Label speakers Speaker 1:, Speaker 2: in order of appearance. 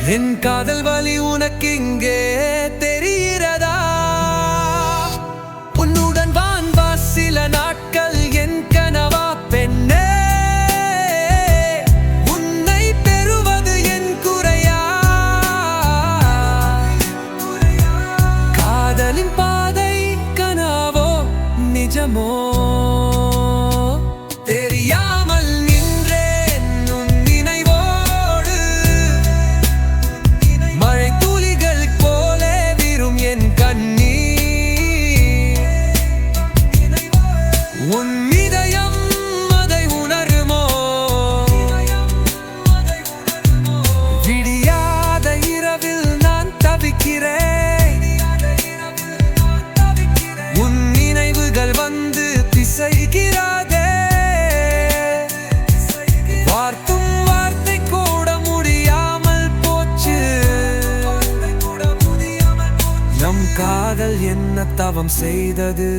Speaker 1: என் காதல் வலி உனக்கு இங்கே தெரிகிறதா? உன்னுடன் வாழ்வா சில நாட்கள் என் கனவா பெண்ணே? உன்னை பெறுவது என் குறையா? காதலின் பாதை கனவோ நிஜமோ? தெரியாமல் நின்றேன் உன் நினைவோடு. மழை துளிகள் போலே விரும் என் கண்ணீர். உன் இதயம் அதை உணருமோ? விடியாத இரவில் நான் தவிக்கிறேன். உன் நினைவுகள் வந்து திசைகிறதே. வார்த்தும் வார்த்தை கூட முடியாமல் போச்சு. நம் காதல் என்ன தவம் செய்தது?